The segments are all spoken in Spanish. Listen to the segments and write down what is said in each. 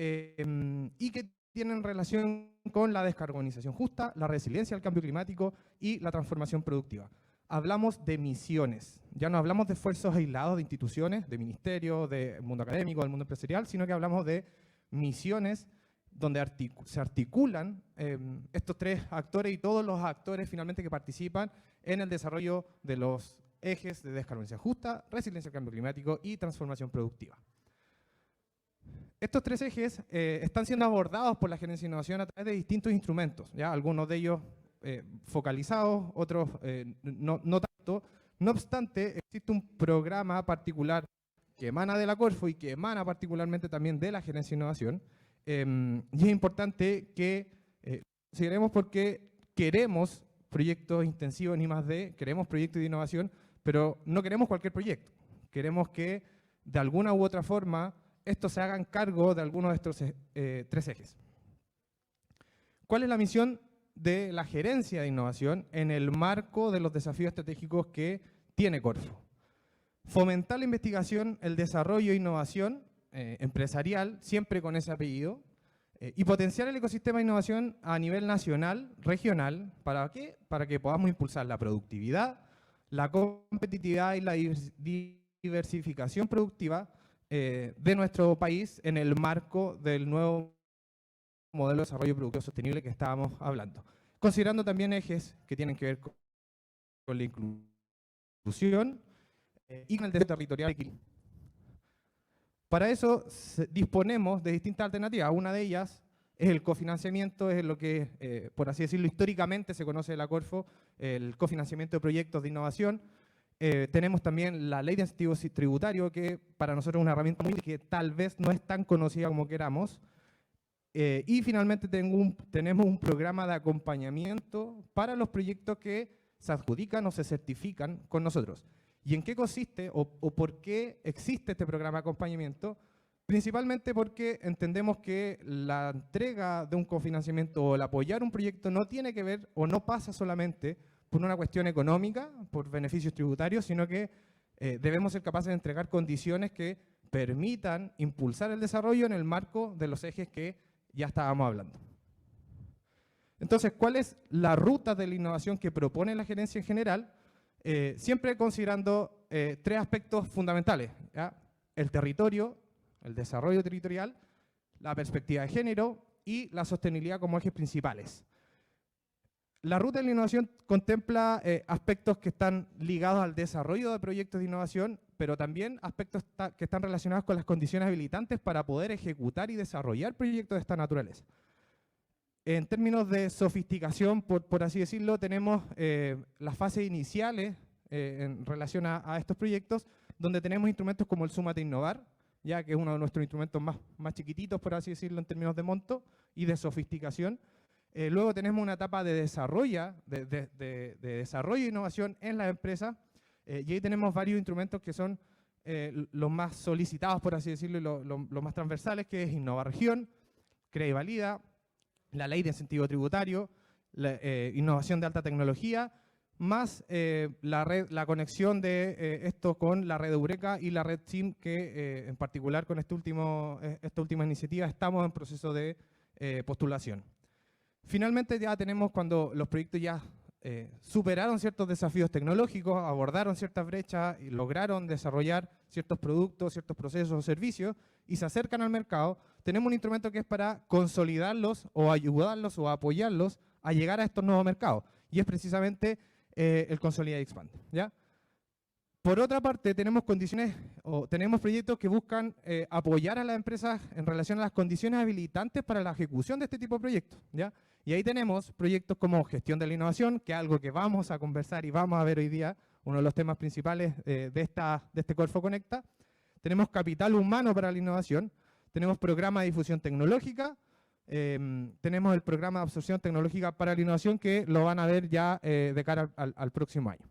y que tienen relación con la descarbonización justa, la resiliencia al cambio climático y la transformación productiva. Hablamos de misiones, ya no hablamos de esfuerzos aislados de instituciones, de ministerios, del mundo académico, del mundo empresarial, sino que hablamos de misiones donde se articulan estos tres actores y todos los actores finalmente que participan en el desarrollo de los ejes de descarbonización justa, resiliencia al cambio climático y transformación productiva. Estos tres ejes están siendo abordados por la Gerencia de Innovación a través de distintos instrumentos, ¿ya? Algunos de ellos focalizados, otros no tanto. No obstante, existe un programa particular que emana de la Corfo y que emana particularmente también de la Gerencia de Innovación, y es importante que consideremos porque queremos proyectos intensivos en I+D, queremos proyectos de innovación, pero no queremos cualquier proyecto. Queremos que de alguna u otra forma estos se hagan cargo de alguno de estos tres ejes. ¿Cuál es la misión de la Gerencia de Innovación en el marco de los desafíos estratégicos que tiene Corfo? Fomentar la investigación, el desarrollo e innovación empresarial, siempre con ese apellido, y potenciar el ecosistema de innovación a nivel nacional, regional. ¿Para qué? Para que podamos impulsar la productividad, la competitividad y la diversificación productiva de nuestro país en el marco del nuevo modelo de desarrollo productivo sostenible que estábamos hablando. Considerando también ejes que tienen que ver con la inclusión y con el desarrollo territorial. Para eso disponemos de distintas alternativas. Una de ellas es el cofinanciamiento, es lo que, por así decirlo, históricamente se conoce de la Corfo, el cofinanciamiento de proyectos de innovación. Tenemos también la ley de incentivos tributarios, que para nosotros es una herramienta muy que tal vez no es tan conocida como queramos. Y finalmente tenemos un programa de acompañamiento para los proyectos que se adjudican o se certifican con nosotros. ¿Y en qué consiste o por qué existe este programa de acompañamiento? Principalmente porque entendemos que la entrega de un cofinanciamiento o el apoyar un proyecto no tiene que ver o no pasa solamente por una cuestión económica, por beneficios tributarios, sino que debemos ser capaces de entregar condiciones que permitan impulsar el desarrollo en el marco de los ejes que ya estábamos hablando. Entonces, ¿cuál es la ruta de la innovación que propone la gerencia en general? Siempre considerando tres aspectos fundamentales, ¿ya? El territorio, el desarrollo territorial, la perspectiva de género y la sostenibilidad como ejes principales. La ruta de la innovación contempla aspectos que están ligados al desarrollo de proyectos de innovación, pero también aspectos que están relacionados con las condiciones habilitantes para poder ejecutar y desarrollar proyectos de esta naturaleza. En términos de sofisticación, por así decirlo, tenemos las fases iniciales en relación a estos proyectos, donde tenemos instrumentos como el Súmate Innovar, ya que es uno de nuestros instrumentos más chiquititos, por así decirlo, en términos de monto y de sofisticación. Luego tenemos una etapa de desarrollo e innovación en la empresa, y ahí tenemos varios instrumentos que son los más solicitados, por así decirlo, y los más transversales, que es Innovaregión, Crea y Valida, la ley de incentivo tributario, la innovación de alta tecnología, más la conexión de esto con la red Eureka y la red SIM, que en particular con esta última iniciativa estamos en proceso de postulación. Finalmente ya tenemos cuando los proyectos ya superaron ciertos desafíos tecnológicos, abordaron ciertas brechas y lograron desarrollar ciertos productos, ciertos procesos o servicios y se acercan al mercado, tenemos un instrumento que es para consolidarlos o ayudarlos o apoyarlos a llegar a estos nuevos mercados, y es precisamente el Consolida y Expand, ¿ya? Por otra parte, tenemos condiciones o tenemos proyectos que buscan apoyar a las empresas en relación a las condiciones habilitantes para la ejecución de este tipo de proyectos, ¿ya? Y ahí tenemos proyectos como gestión de la innovación, que es algo que vamos a conversar y vamos a ver hoy día, uno de los temas principales de este Corfo Conecta. Tenemos capital humano para la innovación, tenemos programa de difusión tecnológica, tenemos el programa de absorción tecnológica para la innovación, que lo van a ver ya de cara al próximo año.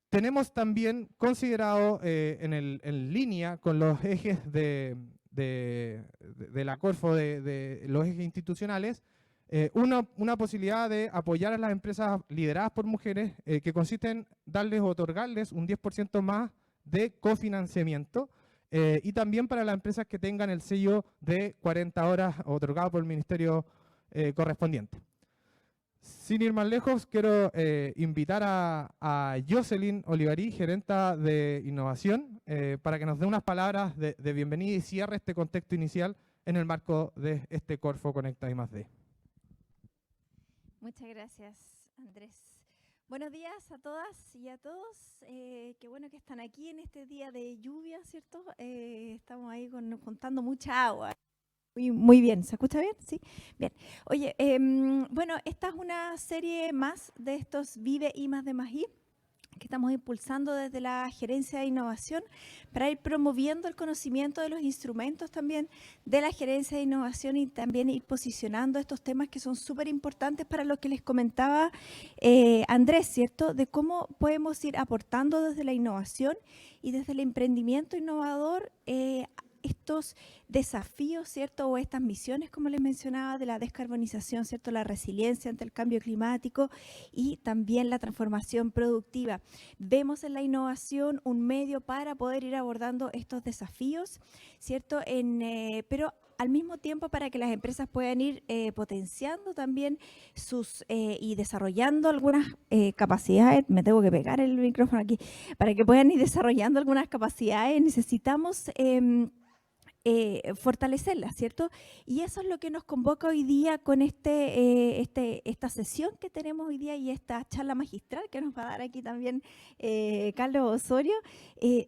Tenemos también considerado en línea con los ejes de la Corfo, de los ejes institucionales, una posibilidad de apoyar a las empresas lideradas por mujeres, que consiste en darles o otorgarles un 10% más de cofinanciamiento y también para las empresas que tengan el sello de 40 horas otorgado por el ministerio correspondiente. Sin ir más lejos, quiero invitar a Jocelyn Olivarí, gerenta de innovación, para que nos dé unas palabras de bienvenida y cierre este contexto inicial en el marco de este Corfo Conecta I+D. Muchas gracias, Andrés. Buenos días a todas y a todos. Qué bueno que están aquí en este día de lluvia, ¿cierto? Estamos ahí juntando mucha agua. Muy bien, ¿se escucha bien? Sí, bien. Oye, bueno, esta es una serie más de estos Vive I+D+I que estamos impulsando desde la Gerencia de Innovación para ir promoviendo el conocimiento de los instrumentos también de la Gerencia de Innovación y también ir posicionando estos temas que son súper importantes para lo que les comentaba Andrés, ¿cierto? De cómo podemos ir aportando desde la innovación y desde el emprendimiento innovador estos desafíos, ¿cierto? O estas misiones, como les mencionaba, de la descarbonización, ¿cierto? La resiliencia ante el cambio climático y también la transformación productiva. Vemos en la innovación un medio para poder ir abordando estos desafíos, ¿cierto? Pero al mismo tiempo para que las empresas puedan ir potenciando también y desarrollando algunas capacidades, me tengo que pegar el micrófono aquí, para que puedan ir desarrollando algunas capacidades necesitamos fortalecerlas, ¿cierto? Y eso es lo que nos convoca hoy día con esta sesión que tenemos hoy día y esta charla magistral que nos va a dar aquí también Carlos Osorio,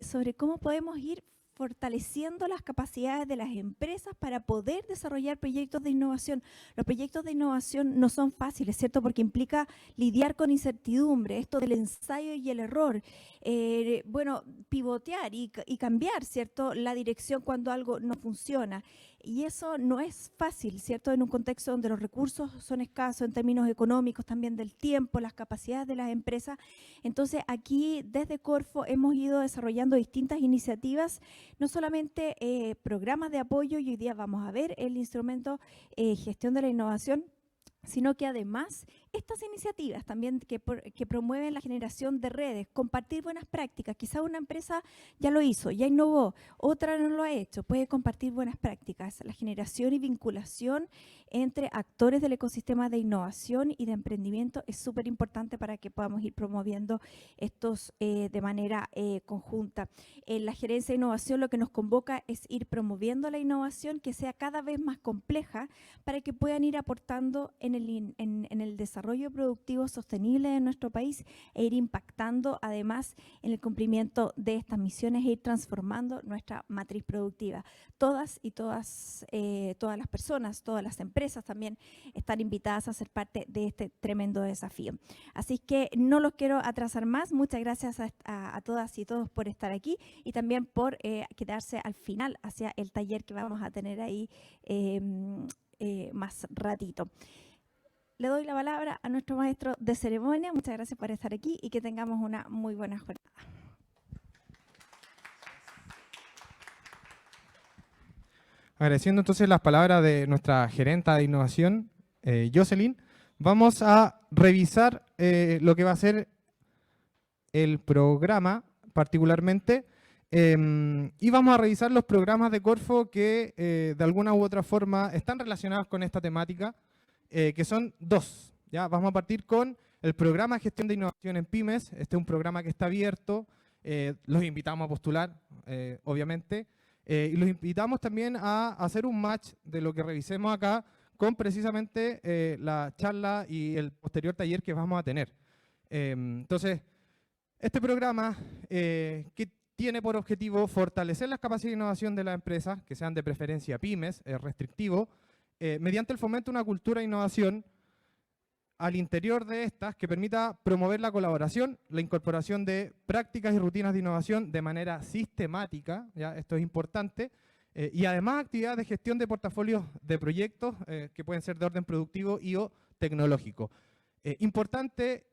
sobre cómo podemos ir fortaleciendo las capacidades de las empresas para poder desarrollar proyectos de innovación. Los proyectos de innovación no son fáciles, ¿cierto? Porque implica lidiar con incertidumbre, esto del ensayo y el error. Bueno, pivotear y cambiar, ¿cierto? La dirección cuando algo no funciona. Y eso no es fácil, ¿cierto? En un contexto donde los recursos son escasos en términos económicos, también del tiempo, las capacidades de las empresas. Entonces, aquí desde Corfo hemos ido desarrollando distintas iniciativas, no solamente programas de apoyo, y hoy día vamos a ver el instrumento gestión de la innovación, sino que además estas iniciativas también que promueven la generación de redes, compartir buenas prácticas. Quizá una empresa ya lo hizo, ya innovó, otra no lo ha hecho, puede compartir buenas prácticas. La generación y vinculación entre actores del ecosistema de innovación y de emprendimiento es súper importante para que podamos ir promoviendo estos de manera conjunta. En la gerencia de innovación lo que nos convoca es ir promoviendo la innovación que sea cada vez más compleja para que puedan ir aportando en el desarrollo productivo sostenible de nuestro país e ir impactando además en el cumplimiento de estas misiones e ir transformando nuestra matriz productiva. Todas las personas, todas las empresas también están invitadas a ser parte de este tremendo desafío. Así que no los quiero atrasar más. Muchas gracias a todas y todos por estar aquí y también por quedarse al final hacia el taller que vamos a tener ahí más ratito. Le doy la palabra a nuestro maestro de ceremonia. Muchas gracias por estar aquí y que tengamos una muy buena jornada. Agradeciendo entonces las palabras de nuestra gerenta de innovación, Jocelyn, vamos a revisar lo que va a ser el programa particularmente y vamos a revisar los programas de Corfo que de alguna u otra forma están relacionados con esta temática, que son dos. ¿Ya? Vamos a partir con el programa de gestión de innovación en pymes. Este es un programa que está abierto, los invitamos a postular, obviamente, y los invitamos también a hacer un match de lo que revisemos acá con precisamente la charla y el posterior taller que vamos a tener. Entonces, este programa que tiene por objetivo fortalecer las capacidades de innovación de las empresas, que sean de preferencia pymes, restrictivo, mediante el fomento de una cultura de innovación al interior de estas que permita promover la colaboración, la incorporación de prácticas y rutinas de innovación de manera sistemática, ¿ya? Esto es importante, y además actividades de gestión de portafolios de proyectos que pueden ser de orden productivo y o tecnológico. Importante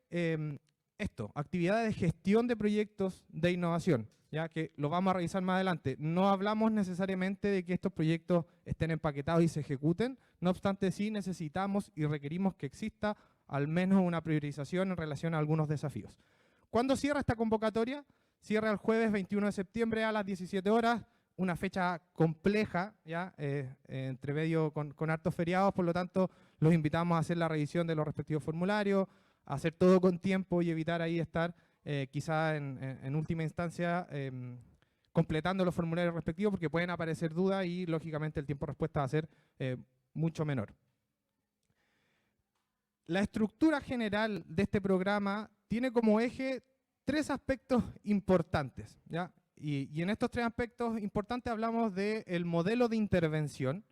esto, actividades de gestión de proyectos de innovación, ya que lo vamos a revisar más adelante. No hablamos necesariamente de que estos proyectos estén empaquetados y se ejecuten, no obstante sí necesitamos y requerimos que exista al menos una priorización en relación a algunos desafíos. ¿Cuándo cierra esta convocatoria? Cierra el jueves 21 de septiembre a las 17 horas una fecha compleja, ¿ya? Entre medio con hartos feriados, por lo tanto, los invitamos a hacer la revisión de los respectivos formularios, a hacer todo con tiempo y evitar ahí estar quizá en última instancia completando los formularios respectivos, porque pueden aparecer dudas y lógicamente el tiempo de respuesta va a ser mucho menor. La estructura general de este programa tiene como eje 3 aspectos importantes, ¿ya? Y en estos 3 aspectos importantes hablamos del modelo de intervención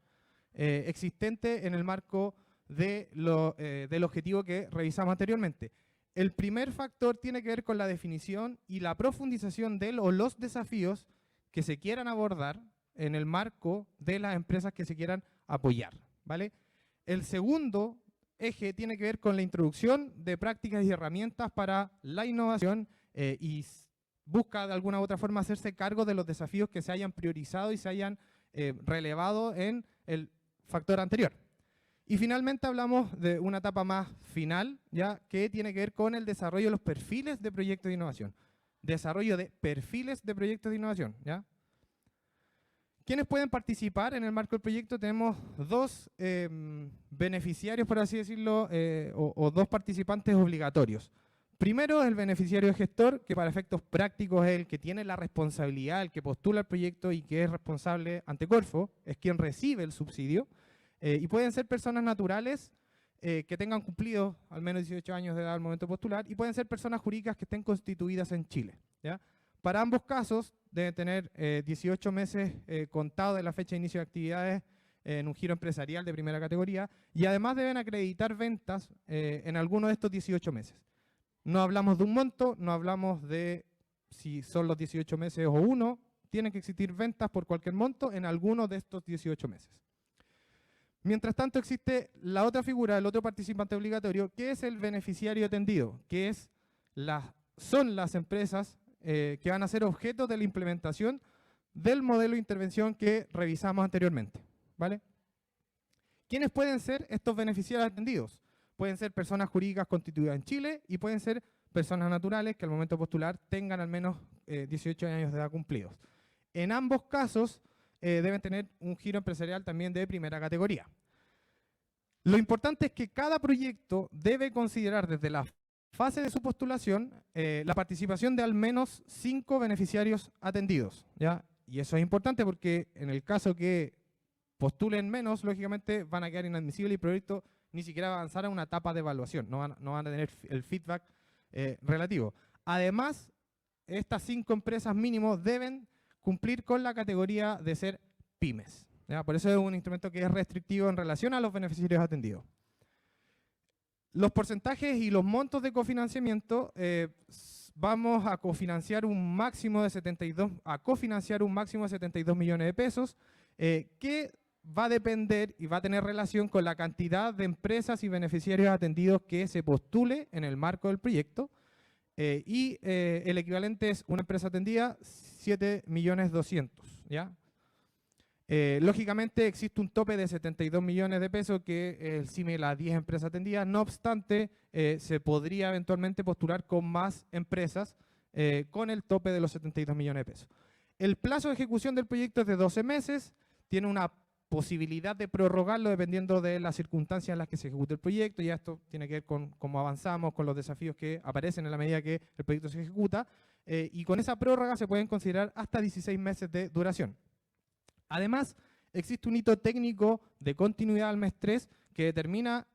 existente en el marco del objetivo que revisamos anteriormente. El primer factor tiene que ver con la definición y la profundización de los desafíos que se quieran abordar en el marco de las empresas que se quieran apoyar, ¿vale? El segundo eje tiene que ver con la introducción de prácticas y herramientas para la innovación y busca de alguna u otra forma hacerse cargo de los desafíos que se hayan priorizado y se hayan relevado en el factor anterior. Y finalmente hablamos de una etapa más final, ya que tiene que ver con el desarrollo de los perfiles de proyectos de innovación. Desarrollo de perfiles de proyectos de innovación, ¿ya? ¿Quiénes pueden participar en el marco del proyecto? Tenemos 2 beneficiarios, por así decirlo, o 2 participantes obligatorios. Primero, el beneficiario gestor, que para efectos prácticos es el que tiene la responsabilidad, el que postula el proyecto y que es responsable ante Corfo, es quien recibe el subsidio. Y pueden ser personas naturales que tengan cumplido al menos 18 años de edad al momento de postular, y pueden ser personas jurídicas que estén constituidas en Chile, ¿ya? Para ambos casos deben tener 18 meses contados de la fecha de inicio de actividades en un giro empresarial de primera categoría, y además deben acreditar ventas en alguno de estos 18 meses. No hablamos de un monto, no hablamos de si son los 18 meses o uno, tienen que existir ventas por cualquier monto en alguno de estos 18 meses. Mientras tanto existe la otra figura, el otro participante obligatorio, que es el beneficiario atendido, que son las empresas que van a ser objeto de la implementación del modelo de intervención que revisamos anteriormente, ¿vale? ¿Quiénes pueden ser estos beneficiarios atendidos? Pueden ser personas jurídicas constituidas en Chile y pueden ser personas naturales que al momento de postular tengan al menos 18 años de edad cumplidos. En ambos casos deben tener un giro empresarial también de primera categoría. Lo importante es que cada proyecto debe considerar desde la fase de su postulación la participación de al menos 5 beneficiarios atendidos, ¿ya? Y eso es importante porque en el caso que postulen menos, lógicamente van a quedar inadmisibles y el proyecto ni siquiera va a avanzar a una etapa de evaluación, no van a tener el feedback relativo. Además, estas 5 empresas mínimo deben cumplir con la categoría de ser pymes, ¿ya? Por eso es un instrumento que es restrictivo en relación a los beneficiarios atendidos. Los porcentajes y los montos de cofinanciamiento, vamos a cofinanciar un máximo de 72 millones de pesos, que va a depender y va a tener relación con la cantidad de empresas y beneficiarios atendidos que se postule en el marco del proyecto, y el equivalente es una empresa atendida, 7.200.000, ¿ya? Lógicamente existe un tope de 72 millones de pesos que es el símil a 10 empresas atendidas, no obstante se podría eventualmente postular con más empresas con el tope de los 72 millones de pesos. El plazo de ejecución del proyecto es de 12 meses, tiene una posibilidad de prorrogarlo dependiendo de las circunstancias en las que se ejecute el proyecto, y esto tiene que ver con cómo avanzamos, con los desafíos que aparecen en la medida que el proyecto se ejecuta, y con esa prórroga se pueden considerar hasta 16 meses de duración. Además, existe un hito técnico de continuidad al mes 3 que determina,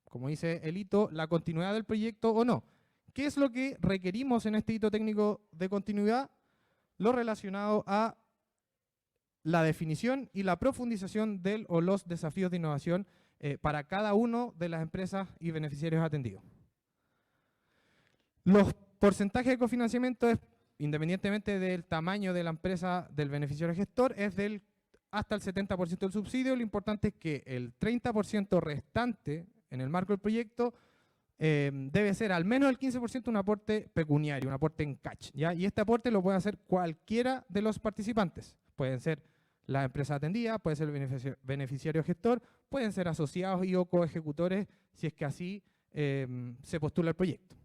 como dice el hito, la continuidad del proyecto o no. ¿Qué es lo que requerimos en este hito técnico de continuidad? Lo relacionado a la definición y la profundización del o los desafíos de innovación para cada uno de las empresas y beneficiarios atendidos. Los porcentajes de cofinanciamiento, independientemente del tamaño de la empresa del beneficiario gestor, es hasta el 70% del subsidio. Lo importante es que el 30% restante en el marco del proyecto debe ser al menos el 15% un aporte pecuniario, un aporte en cash, ¿ya? Y este aporte lo puede hacer cualquiera de los participantes. Pueden ser las empresas atendidas, puede ser el beneficiario gestor, pueden ser asociados y o coejecutores si es que así se postula el proyecto.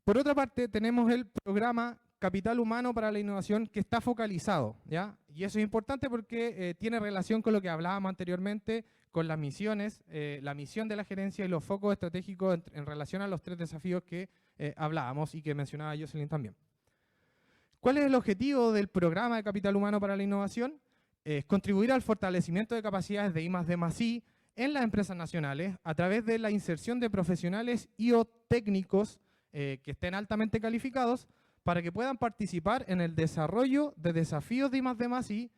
Por otra parte, tenemos el programa capital humano para la innovación que está focalizado, ¿ya? Y eso es importante porque tiene relación con lo que hablábamos anteriormente, con las misiones, la misión de la gerencia y los focos estratégicos en relación a los 3 desafíos que hablábamos y que mencionaba Jocelyn también. ¿Cuál es el objetivo del programa de capital humano para la innovación? Contribuir al fortalecimiento de capacidades de I+D+I en las empresas nacionales a través de la inserción de profesionales y o técnicos que estén altamente calificados para que puedan participar en el desarrollo de desafíos de I+D+I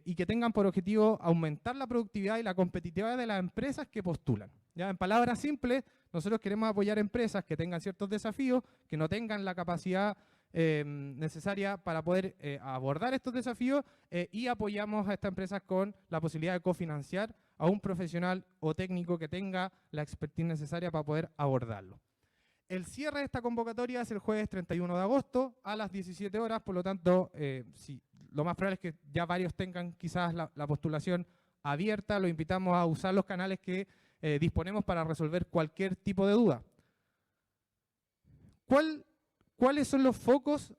y que tengan por objetivo aumentar la productividad y la competitividad de las empresas que postulan. ¿Ya? En palabras simples, nosotros queremos apoyar empresas que tengan ciertos desafíos, que no tengan la capacidad necesaria para poder abordar estos desafíos y apoyamos a estas empresas con la posibilidad de cofinanciar a un profesional o técnico que tenga la expertise necesaria para poder abordarlo. El cierre de esta convocatoria es el jueves 31 de agosto a las 17 horas, por lo tanto, lo más probable es que ya varios tengan quizás la postulación abierta. Lo invitamos a usar los canales que disponemos para resolver cualquier tipo de duda. ¿Cuáles son los focos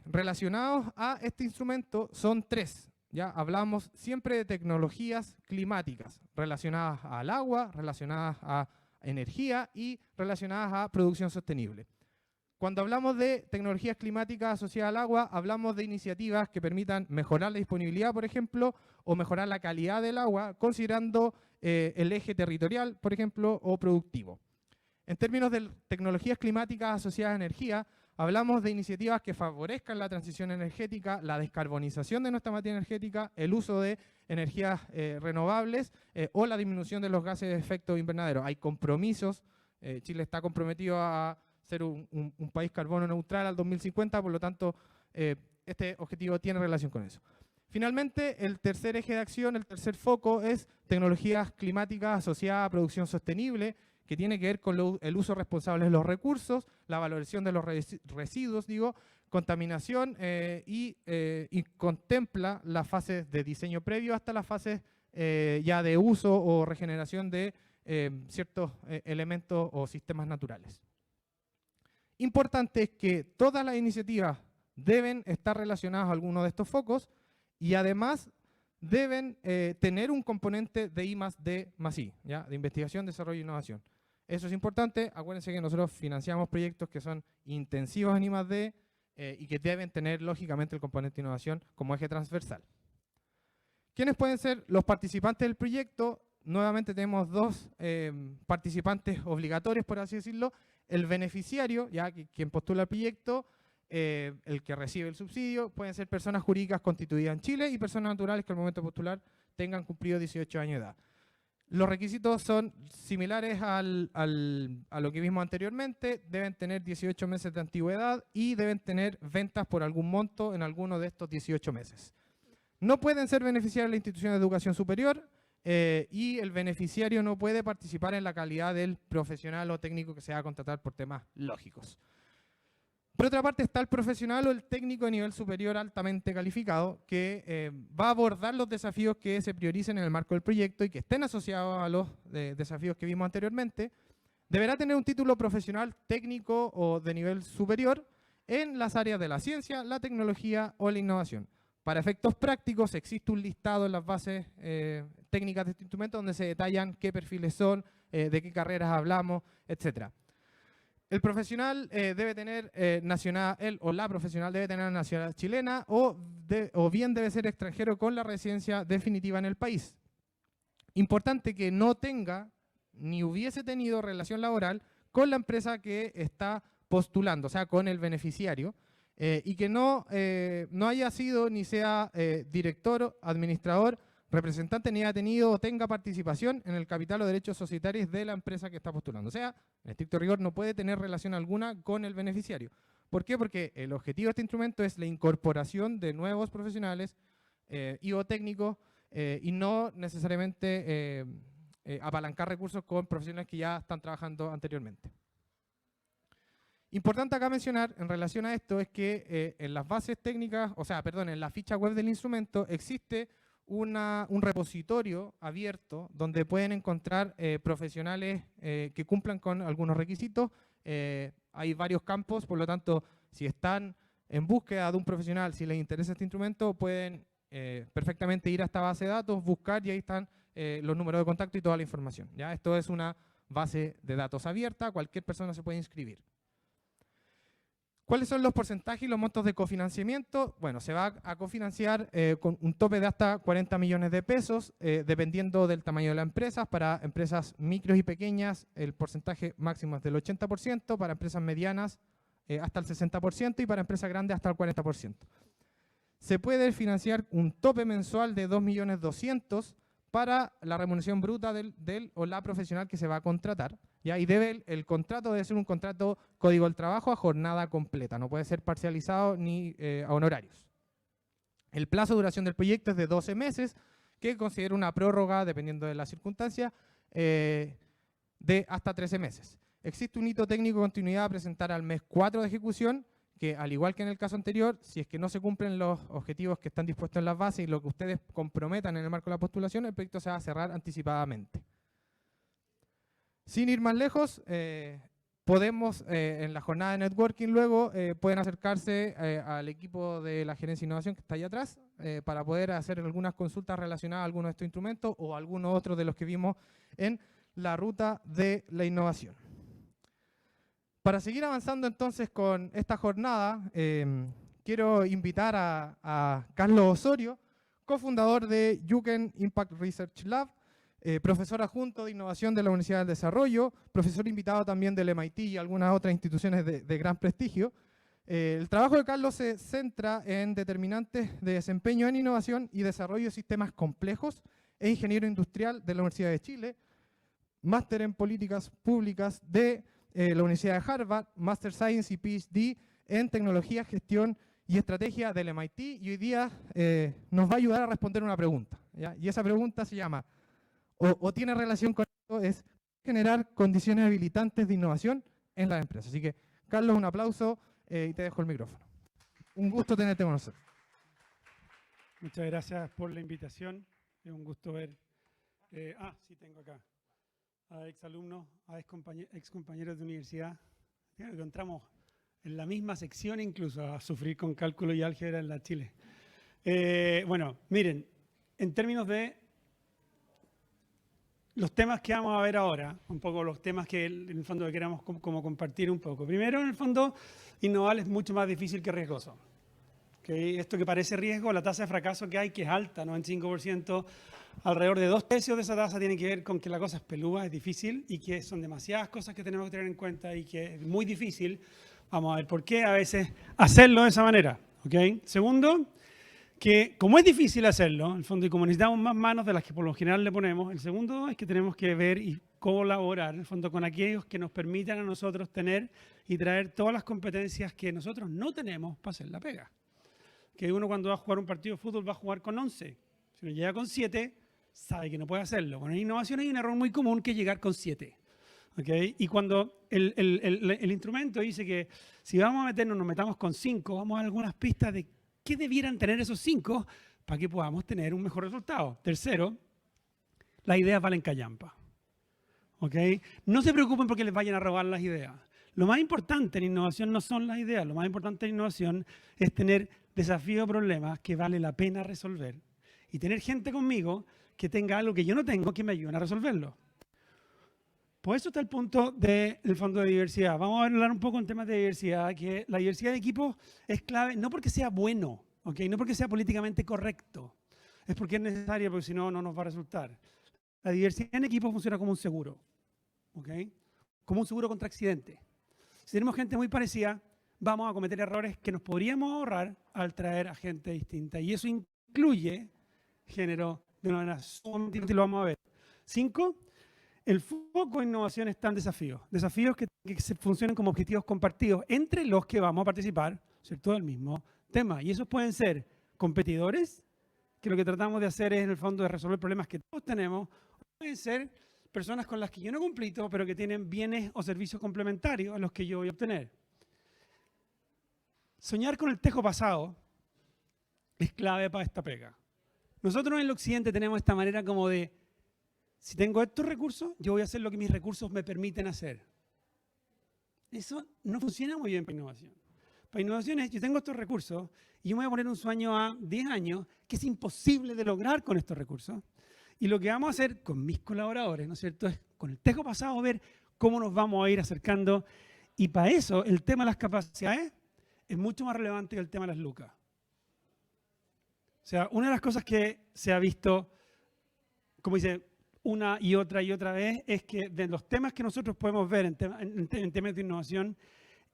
relacionados a este instrumento? Son 3. Ya hablamos siempre de tecnologías climáticas relacionadas al agua, relacionadas a energía y relacionadas a producción sostenible. Cuando hablamos de tecnologías climáticas asociadas al agua, hablamos de iniciativas que permitan mejorar la disponibilidad, por ejemplo, o mejorar la calidad del agua, considerando el eje territorial, por ejemplo, o productivo. En términos de tecnologías climáticas asociadas a energía, hablamos de iniciativas que favorezcan la transición energética, la descarbonización de nuestra materia energética, el uso de energías renovables o la disminución de los gases de efecto invernadero. Hay compromisos, Chile está comprometido a ser un país carbono neutral al 2050, por lo tanto, este objetivo tiene relación con eso. Finalmente, el tercer eje de acción, el tercer foco es tecnologías climáticas asociadas a producción sostenible, que tiene que ver con el uso responsable de los recursos, la valoración de los residuos, contaminación y contempla las fases de diseño previo hasta las fases ya de uso o regeneración de ciertos elementos o sistemas naturales. Importante es que todas las iniciativas deben estar relacionadas a alguno de estos focos y además deben tener un componente de I+D+I, ¿ya? De investigación, desarrollo e innovación. Eso es importante. Acuérdense que nosotros financiamos proyectos que son intensivos en I+D y que deben tener, lógicamente, el componente de innovación como eje transversal. ¿Quiénes pueden ser los participantes del proyecto? Nuevamente tenemos 2 participantes obligatorios, por así decirlo. El beneficiario, ya quien postula el proyecto, el que recibe el subsidio, pueden ser personas jurídicas constituidas en Chile y personas naturales que al momento de postular tengan cumplido 18 años de edad. Los requisitos son similares a lo que vimos anteriormente. Deben tener 18 meses de antigüedad y deben tener ventas por algún monto en alguno de estos 18 meses. No pueden ser beneficiarios de la institución de educación superior y el beneficiario no puede participar en la calidad del profesional o técnico que se va a contratar por temas lógicos. Por otra parte está el profesional o el técnico de nivel superior altamente calificado que va a abordar los desafíos que se prioricen en el marco del proyecto y que estén asociados a los desafíos que vimos anteriormente. Deberá tener un título profesional técnico o de nivel superior en las áreas de la ciencia, la tecnología o la innovación. Para efectos prácticos existe un listado en las bases técnicas de este instrumento donde se detallan qué perfiles son, de qué carreras hablamos, etcétera. El profesional debe tener él o la profesional debe tener nacionalidad chilena o bien debe ser extranjero con la residencia definitiva en el país. Importante que no tenga ni hubiese tenido relación laboral con la empresa que está postulando, o sea, con el beneficiario, y que no haya sido ni sea director, administrador, representante ni haya tenido o tenga participación en el capital o derechos societarios de la empresa que está postulando. O sea, en estricto rigor no puede tener relación alguna con el beneficiario. ¿Por qué? Porque el objetivo de este instrumento es la incorporación de nuevos profesionales y o técnicos y no necesariamente apalancar recursos con profesionales que ya están trabajando anteriormente. Importante acá mencionar en relación a esto es que en las bases técnicas, en la ficha web del instrumento existe un repositorio abierto donde pueden encontrar profesionales que cumplan con algunos requisitos. Hay varios campos, por lo tanto, si están en búsqueda de un profesional, si les interesa este instrumento, pueden perfectamente ir a esta base de datos, buscar y ahí están los números de contacto y toda la información. ¿Ya? Esto es una base de datos abierta, cualquier persona se puede inscribir. ¿Cuáles son los porcentajes y los montos de cofinanciamiento? Bueno, se va a cofinanciar con un tope de hasta 40 millones de pesos, dependiendo del tamaño de la empresa. Para empresas micros y pequeñas, el porcentaje máximo es del 80%, para empresas medianas hasta el 60% y para empresas grandes hasta el 40%. Se puede financiar un tope mensual de 2.200.000 para la remuneración bruta del o la profesional que se va a contratar. ¿Ya? Y el contrato debe ser un contrato código del trabajo a jornada completa, no puede ser parcializado ni a honorarios. El plazo de duración del proyecto es de 12 meses, que considera una prórroga, dependiendo de la circunstancia, de hasta 13 meses. Existe un hito técnico de continuidad a presentar al mes 4 de ejecución, que al igual que en el caso anterior, si es que no se cumplen los objetivos que están dispuestos en las bases y lo que ustedes comprometan en el marco de la postulación, el proyecto se va a cerrar anticipadamente. Sin ir más lejos, podemos, en la jornada de networking luego, pueden acercarse al equipo de la gerencia de innovación que está allá atrás para poder hacer algunas consultas relacionadas a algunos de estos instrumentos o algunos otros de los que vimos en la ruta de la innovación. Para seguir avanzando entonces con esta jornada, quiero invitar a Carlos Osorio, cofundador de Yuken Impact Research Lab, profesor adjunto de innovación de la Universidad del Desarrollo, profesor invitado también del MIT y algunas otras instituciones de gran prestigio. El trabajo de Carlos se centra en determinantes de desempeño en innovación y desarrollo de sistemas complejos. Es ingeniero industrial de la Universidad de Chile, máster en políticas públicas de la Universidad de Harvard, Master Science y PhD en tecnología, gestión y estrategia del MIT, y hoy día nos va a ayudar a responder una pregunta, ¿ya? Y esa pregunta se llama, o tiene relación con esto, es generar condiciones habilitantes de innovación en las empresas. Así que, Carlos, un aplauso y te dejo el micrófono. Un gusto tenerte con nosotros. Muchas gracias por la invitación. Es un gusto ver. Sí, tengo acá a exalumnos, a excompañeros de universidad. Nos encontramos en la misma sección incluso, a sufrir con cálculo y álgebra en la Chile. Bueno, miren, en términos de los temas que vamos a ver ahora, un poco los temas que en el fondo queremos como compartir un poco. Primero, en el fondo, innovar es mucho más difícil que riesgoso. ¿Okay? Esto que parece riesgo, la tasa de fracaso que hay, que es alta, 95%, alrededor de 2/3 de esa tasa tiene que ver con que la cosa es pelúa, es difícil y que son demasiadas cosas que tenemos que tener en cuenta y que es muy difícil. Vamos a ver por qué a veces hacerlo de esa manera. ¿Okay? Segundo, que como es difícil hacerlo, en el fondo, y como necesitamos más manos de las que por lo general le ponemos, el segundo es que tenemos que ver y colaborar, en el fondo, con aquellos que nos permitan a nosotros tener y traer todas las competencias que nosotros no tenemos para hacer la pega. Que uno cuando va a jugar un partido de fútbol va a jugar con 11. Si uno llega con 7, sabe que no puede hacerlo. Con la innovación hay un error muy común que es llegar con 7. ¿Okay? Y cuando el instrumento dice que si vamos a meternos, nos metamos con 5, vamos a dar algunas pistas de qué debieran tener esos 5 para que podamos tener un mejor resultado. Tercero, las ideas valen callampa. ¿Okay? No se preocupen porque les vayan a robar las ideas. Lo más importante en innovación no son las ideas, lo más importante en innovación es tener desafíos o problemas que vale la pena resolver y tener gente conmigo que tenga algo que yo no tengo que me ayuden a resolverlo. Por eso está el punto del fondo de diversidad. Vamos a hablar un poco en temas de diversidad, que la diversidad de equipos es clave, no porque sea bueno, ¿okay? No porque sea políticamente correcto, es porque es necesario, porque si no, no nos va a resultar. La diversidad en equipos funciona como un seguro, ¿okay? Como un seguro contra accidente. Si tenemos gente muy parecida, vamos a cometer errores que nos podríamos ahorrar al traer a gente distinta. Y eso incluye género de una manera sumamente importante, lo vamos a ver. 5. El foco en innovación está en desafíos. Desafíos que funcionen como objetivos compartidos entre los que vamos a participar, ¿cierto?, del mismo tema. Y esos pueden ser competidores, que lo que tratamos de hacer es en el fondo de resolver problemas que todos tenemos. Pueden ser personas con las que yo no compito, pero que tienen bienes o servicios complementarios a los que yo voy a obtener. Soñar con el tejo pasado es clave para esta pega. Nosotros en el occidente tenemos esta manera como de, si tengo estos recursos, yo voy a hacer lo que mis recursos me permiten hacer. Eso no funciona muy bien para innovación. para innovación es, yo tengo estos recursos y yo me voy a poner un sueño a 10 años que es imposible de lograr con estos recursos. Y lo que vamos a hacer con mis colaboradores, ¿no es cierto?, es con el tejo pasado ver cómo nos vamos a ir acercando. Y para eso el tema de las capacidades es mucho más relevante que el tema de las lucas. O sea, una de las cosas que se ha visto, como dice, una y otra vez, es que de los temas que nosotros podemos ver en temas de innovación,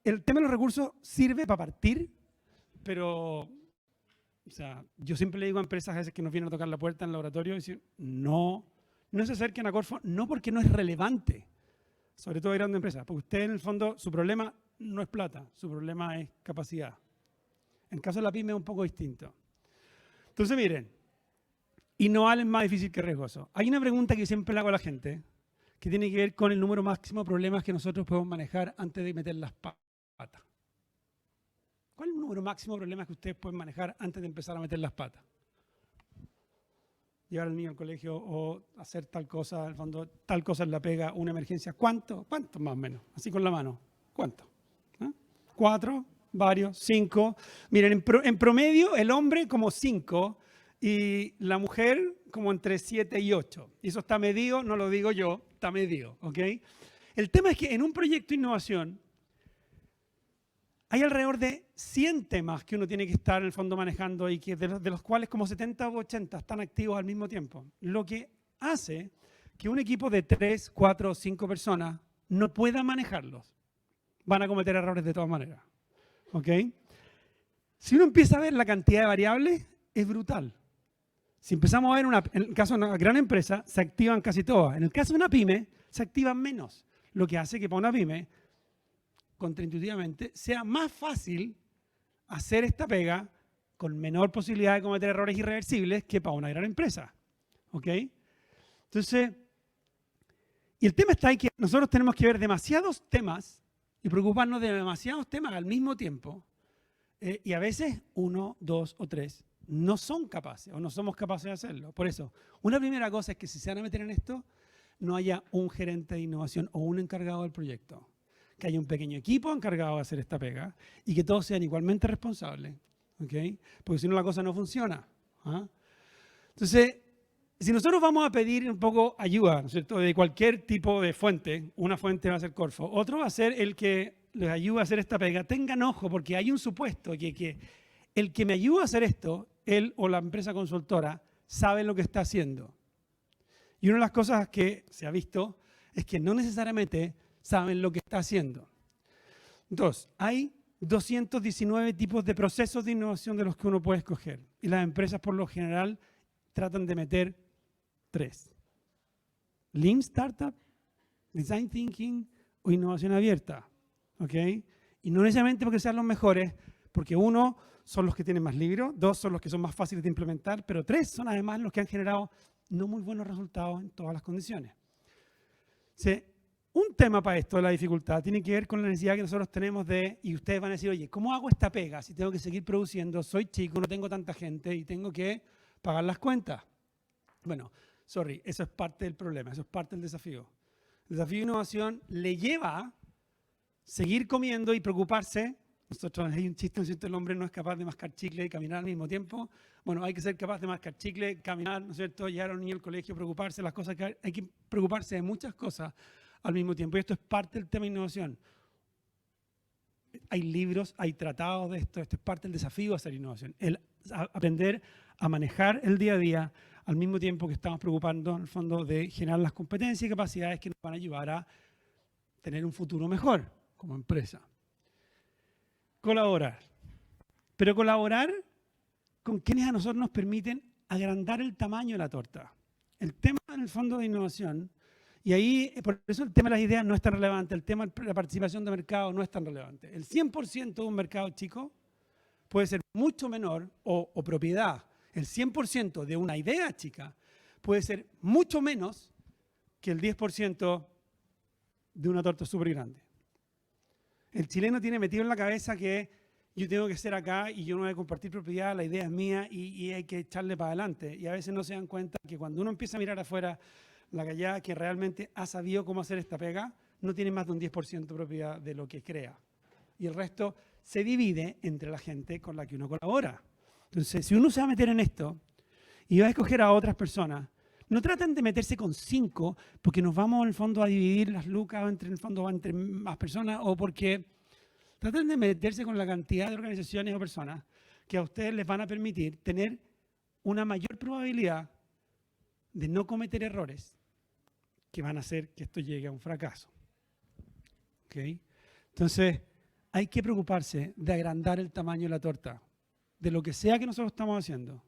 el tema de los recursos sirve para partir, pero, o sea, yo siempre le digo a empresas a veces que nos vienen a tocar la puerta en el laboratorio y decir, no se acerquen a Corfo, no porque no es relevante, sobre todo a grandes empresas, porque usted en el fondo, su problema no es plata, su problema es capacidad. En el caso de la pyme es un poco distinto. Entonces, miren, innovar es más difícil que riesgoso. Hay una pregunta que siempre le hago a la gente que tiene que ver con el número máximo de problemas que nosotros podemos manejar antes de meter las patas. ¿Cuál es el número máximo de problemas que ustedes pueden manejar antes de empezar a meter las patas? Llevar al niño al colegio o hacer tal cosa, al fondo, tal cosa en la pega, una emergencia. ¿Cuánto? ¿Cuánto más o menos? Así con la mano. ¿Cuánto? ¿Eh? 4, varios, 5. Miren, en promedio el hombre como 5 y la mujer como entre 7 y 8. Y eso está medido, no lo digo yo, está medido, ¿ok? El tema es que en un proyecto de innovación hay alrededor de 100 temas que uno tiene que estar en el fondo manejando y que de los cuales como 70 o 80 están activos al mismo tiempo. Lo que hace que un equipo de 3, 4 o 5 personas no pueda manejarlos. Van a cometer errores de todas maneras. ¿Ok? Si uno empieza a ver la cantidad de variables, es brutal. Si empezamos a ver, en el caso de una gran empresa, se activan casi todas. En el caso de una pyme, se activan menos. Lo que hace que para una pyme, contraintuitivamente, sea más fácil hacer esta pega con menor posibilidad de cometer errores irreversibles que para una gran empresa. ¿Ok? Entonces, y el tema está ahí que nosotros tenemos que ver demasiados temas y preocuparnos de demasiados temas al mismo tiempo. Y a veces 1, 2 o 3 no son capaces o no somos capaces de hacerlo. Por eso, una primera cosa es que si se van a meter en esto, no haya un gerente de innovación o un encargado del proyecto. Que haya un pequeño equipo encargado de hacer esta pega y que todos sean igualmente responsables. ¿Okay? Porque si no la cosa no funciona. ¿Ah? Entonces, si nosotros vamos a pedir un poco ayuda, ¿no es cierto?, de cualquier tipo de fuente, una fuente va a ser Corfo, otro va a ser el que les ayude a hacer esta pega. Tengan ojo porque hay un supuesto que el que me ayuda a hacer esto, él o la empresa consultora, sabe lo que está haciendo. Y una de las cosas que se ha visto es que no necesariamente saben lo que está haciendo. Entonces, hay 219 tipos de procesos de innovación de los que uno puede escoger. Y las empresas, por lo general, tratan de meter 3. Lean Startup, Design Thinking o innovación abierta. ¿Ok? Y no necesariamente porque sean los mejores, porque 1 son los que tienen más libros, 2 son los que son más fáciles de implementar, pero 3 son además los que han generado no muy buenos resultados en todas las condiciones. ¿Sí? Un tema para esto de la dificultad tiene que ver con la necesidad que nosotros tenemos de, y ustedes van a decir, oye, ¿cómo hago esta pega si tengo que seguir produciendo? Soy chico, no tengo tanta gente y tengo que pagar las cuentas. Bueno, eso es parte del problema, eso es parte del desafío. El desafío de innovación le lleva a seguir comiendo y preocuparse. Nosotros hay un chiste, ¿no es cierto? El hombre no es capaz de mascar chicle y caminar al mismo tiempo. Bueno, hay que ser capaz de mascar chicle, caminar, ¿no es cierto? Llevar a un niño al colegio, preocuparse, las cosas que hay que preocuparse de muchas cosas al mismo tiempo. Y esto es parte del tema de innovación. Hay libros, hay tratados de esto es parte del desafío de hacer innovación. El aprender a manejar el día a día al mismo tiempo que estamos preocupando en el fondo de generar las competencias y capacidades que nos van a ayudar a tener un futuro mejor como empresa. Colaborar. Pero colaborar con quienes a nosotros nos permiten agrandar el tamaño de la torta. El tema en el fondo de innovación, y ahí por eso el tema de las ideas no es tan relevante, el tema de la participación de mercado no es tan relevante. El 100% de un mercado chico puede ser mucho menor, o propiedad, el 100% de una idea chica puede ser mucho menos que el 10% de una torta súper grande. El chileno tiene metido en la cabeza que yo tengo que ser acá y yo no voy a compartir propiedad, la idea es mía y hay que echarle para adelante. Y a veces no se dan cuenta que cuando uno empieza a mirar afuera, la gallada que realmente ha sabido cómo hacer esta pega, no tiene más de un 10% de propiedad de lo que crea. Y el resto se divide entre la gente con la que uno colabora. Entonces, si uno se va a meter en esto y va a escoger a otras personas, no traten de meterse con 5 porque nos vamos en el fondo a dividir las lucas entre, en el fondo, entre más personas, o porque traten de meterse con la cantidad de organizaciones o personas que a ustedes les van a permitir tener una mayor probabilidad de no cometer errores que van a hacer que esto llegue a un fracaso. ¿Okay? Entonces, hay que preocuparse de agrandar el tamaño de la torta, de lo que sea que nosotros estamos haciendo.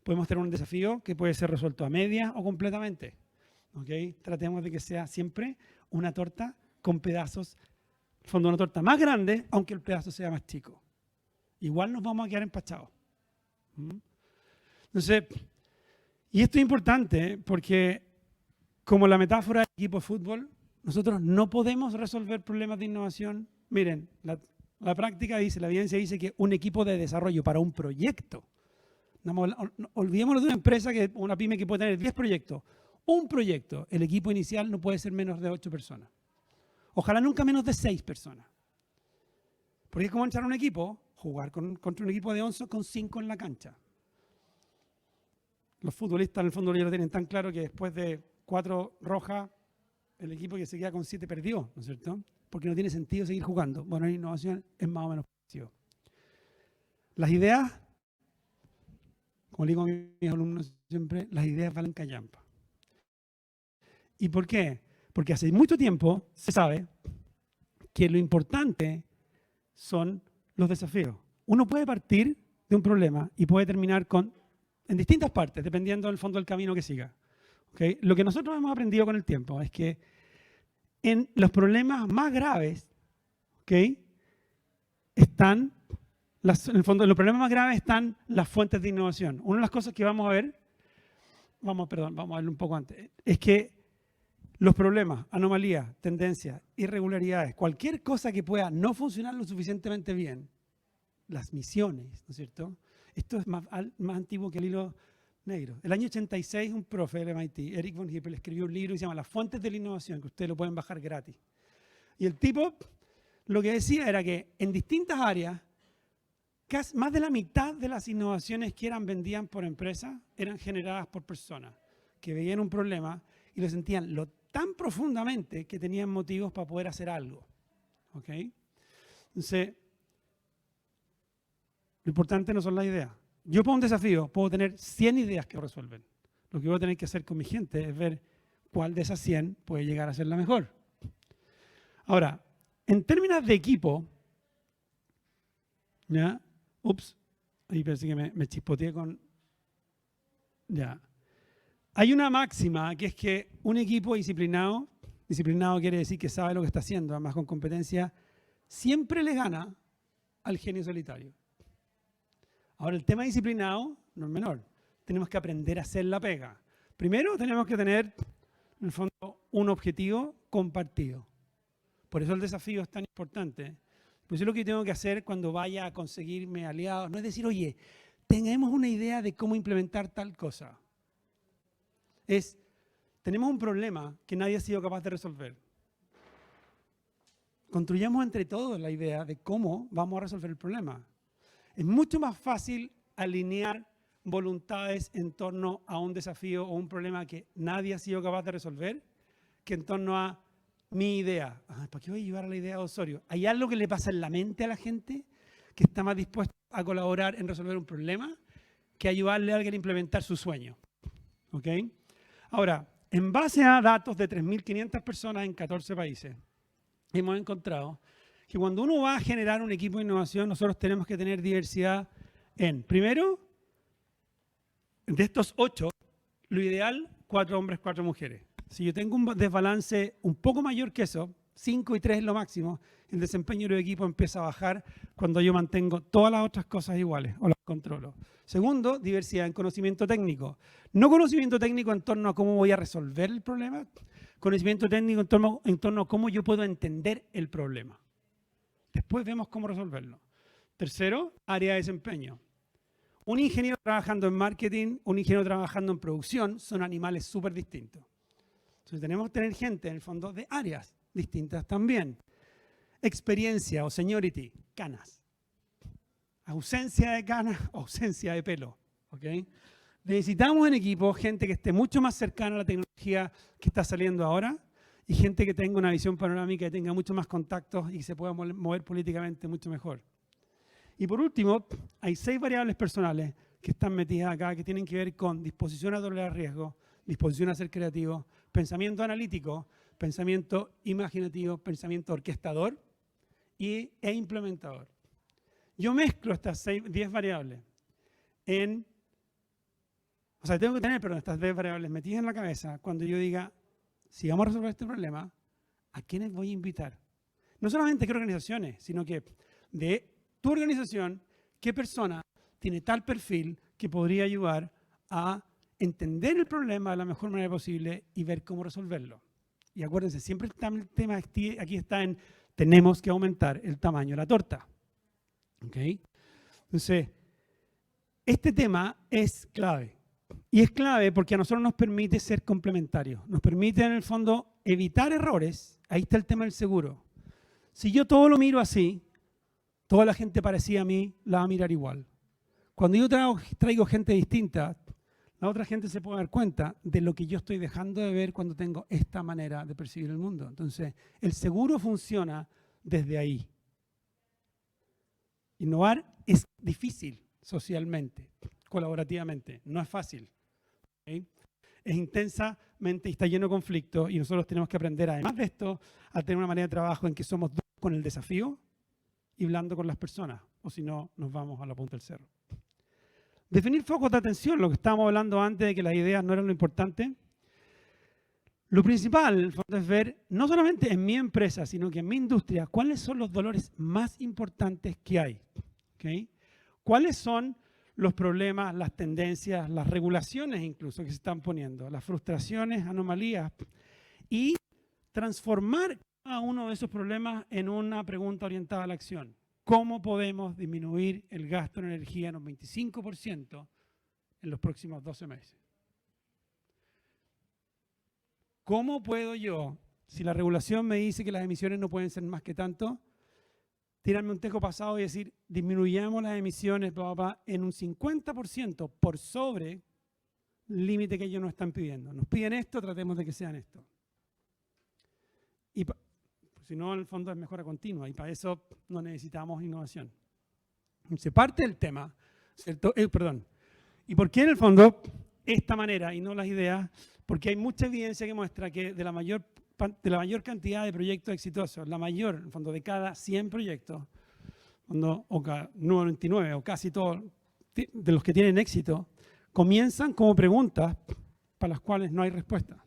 Podemos tener un desafío que puede ser resuelto a medias o completamente. ¿Okay? Tratemos de que sea siempre una torta con pedazos, en el fondo una torta más grande, aunque el pedazo sea más chico. Igual nos vamos a quedar empachados. Entonces, y esto es importante porque, como la metáfora del equipo de fútbol, nosotros no podemos resolver problemas de innovación. Miren, la práctica dice, la evidencia dice que un equipo de desarrollo para un proyecto, olvidémonos de una empresa, una pyme que puede tener 10 proyectos. Un proyecto, el equipo inicial no puede ser menos de 8 personas. Ojalá nunca menos de 6 personas. Porque es como entrar a un equipo, jugar contra un equipo de 11 con 5 en la cancha. Los futbolistas en el fondo ya lo tienen tan claro que después de 4 rojas, el equipo que se queda con 7 perdió, ¿no es cierto? Porque no tiene sentido seguir jugando. Bueno, en innovación es más o menos parecido. Las ideas, como digo a mis alumnos siempre, las ideas valen callampa. ¿Y por qué? Porque hace mucho tiempo se sabe que lo importante son los desafíos. Uno puede partir de un problema y puede terminar en distintas partes, dependiendo del fondo del camino que siga. ¿Okay? Lo que nosotros hemos aprendido con el tiempo es que en los problemas más graves, ¿okay? en el fondo, en los problemas más graves están las fuentes de innovación. Una de las cosas que vamos a ver, vamos a verlo un poco antes, es que los problemas, anomalías, tendencias, irregularidades, cualquier cosa que pueda no funcionar lo suficientemente bien, las misiones, ¿no es cierto? Esto es más antiguo que el hilo negro. El año 86, un profe del MIT, Eric von Hippel, escribió un libro que se llama Las fuentes de la innovación, que ustedes lo pueden bajar gratis. Y el tipo lo que decía era que en distintas áreas, más de la mitad de las innovaciones que vendían por empresas eran generadas por personas que veían un problema y lo sentían tan profundamente que tenían motivos para poder hacer algo. ¿Okay? Entonces, lo importante no son las ideas. Yo pongo un desafío, puedo tener 100 ideas que resuelven. Lo que voy a tener que hacer con mi gente es ver cuál de esas 100 puede llegar a ser la mejor. Ahora, en términos de equipo, ¿ya? Ups, ahí parece que me chispoteé con... Ya. Hay una máxima que es que un equipo disciplinado quiere decir que sabe lo que está haciendo, además con competencia, siempre le gana al genio solitario. Ahora, el tema disciplinado no es menor. Tenemos que aprender a hacer la pega. Primero, tenemos que tener, en el fondo, un objetivo compartido. Por eso el desafío es tan importante. Por eso es lo que tengo que hacer cuando vaya a conseguirme aliados. No es decir, oye, tengamos una idea de cómo implementar tal cosa. Tenemos un problema que nadie ha sido capaz de resolver. Construyamos entre todos la idea de cómo vamos a resolver el problema. Es mucho más fácil alinear voluntades en torno a un desafío o un problema que nadie ha sido capaz de resolver que en torno a mi idea. ¿Para qué voy a llevar a la idea de Osorio? ¿Hay algo que le pasa en la mente a la gente que está más dispuesto a colaborar en resolver un problema que ayudarle a alguien a implementar su sueño? ¿Okay? Ahora, en base a datos de 3.500 personas en 14 países, hemos encontrado que cuando uno va a generar un equipo de innovación, nosotros tenemos que tener diversidad primero, de estos 8, lo ideal, 4 hombres, 4 mujeres. Si yo tengo un desbalance un poco mayor que eso, 5 y 3 es lo máximo, el desempeño del equipo empieza a bajar cuando yo mantengo todas las otras cosas iguales o las controlo. Segundo, diversidad en conocimiento técnico. No conocimiento técnico en torno a cómo voy a resolver el problema, conocimiento técnico en torno a cómo yo puedo entender el problema. Después vemos cómo resolverlo. Tercero, área de desempeño. Un ingeniero trabajando en marketing, un ingeniero trabajando en producción, son animales súper distintos. Entonces tenemos que tener gente en el fondo de áreas distintas también. Experiencia o seniority, canas. ausencia de canas, ausencia de pelo. ¿Ok? Necesitamos en equipo gente que esté mucho más cercana a la tecnología que está saliendo ahora y gente que tenga una visión panorámica y tenga mucho más contactos y que se pueda mover políticamente mucho mejor. Y por último, hay 6 variables personales que están metidas acá que tienen que ver con disposición a tolerar riesgo, disposición a ser creativo, pensamiento analítico, pensamiento imaginativo, pensamiento orquestador e implementador. Yo mezclo estas 10 variables tengo que tener, estas 10 variables metidas en la cabeza cuando yo diga, si vamos a resolver este problema, ¿a quiénes voy a invitar? No solamente qué organizaciones, sino que de tu organización, qué persona tiene tal perfil que podría ayudar a entender el problema de la mejor manera posible y ver cómo resolverlo. Y acuérdense, siempre el tema aquí está en tenemos que aumentar el tamaño de la torta. ¿Ok? Entonces, este tema es clave. Y es clave porque a nosotros nos permite ser complementarios. Nos permite, en el fondo, evitar errores. Ahí está el tema del seguro. Si yo todo lo miro así, toda la gente parecida a mí la va a mirar igual. Cuando yo traigo gente distinta, la otra gente se puede dar cuenta de lo que yo estoy dejando de ver cuando tengo esta manera de percibir el mundo. Entonces, el seguro funciona desde ahí. Innovar es difícil socialmente, colaborativamente, no es fácil. ¿Okay? Es intensamente y está lleno de conflictos y nosotros tenemos que aprender, además de esto, a tener una manera de trabajo en que somos duros con el desafío y blando con las personas, o si no, nos vamos a la punta del cerro. Definir focos de atención, lo que estábamos hablando antes de que las ideas no eran lo importante. Lo principal, en el fondo, es ver, no solamente en mi empresa, sino que en mi industria, cuáles son los dolores más importantes que hay. ¿Okay? ¿Cuáles son los problemas, las tendencias, las regulaciones incluso que se están poniendo, las frustraciones, anomalías? Y transformar cada uno de esos problemas en una pregunta orientada a la acción. ¿Cómo podemos disminuir el gasto en energía en un 25% en los próximos 12 meses? ¿Cómo puedo yo, si la regulación me dice que las emisiones no pueden ser más que tanto, tirarme un tejo pasado y decir, disminuyamos las emisiones en un 50% por sobre el límite que ellos nos están pidiendo? Nos piden esto, tratemos de que sean esto. Y si no, en el fondo es mejora continua y para eso no necesitamos innovación. Se parte del tema, ¿cierto? ¿Y por qué en el fondo esta manera y no las ideas? Porque hay mucha evidencia que muestra que de la mayor cantidad de proyectos exitosos, la mayor, en el fondo, de cada 100 proyectos, o 99 o casi todos de los que tienen éxito, comienzan como preguntas para las cuales no hay respuesta.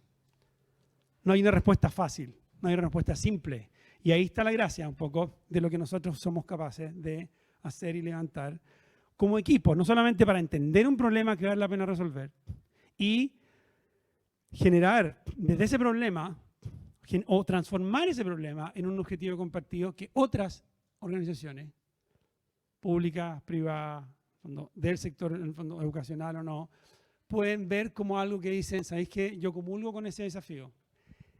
No hay una respuesta fácil, no hay una respuesta simple. Y ahí está la gracia un poco de lo que nosotros somos capaces de hacer y levantar como equipo, no solamente para entender un problema que vale la pena resolver y generar desde ese problema o transformar ese problema en un objetivo compartido que otras organizaciones públicas, privadas, del sector en el fondo educacional o no, pueden ver como algo que dicen, ¿sabéis qué? Yo comulgo con ese desafío.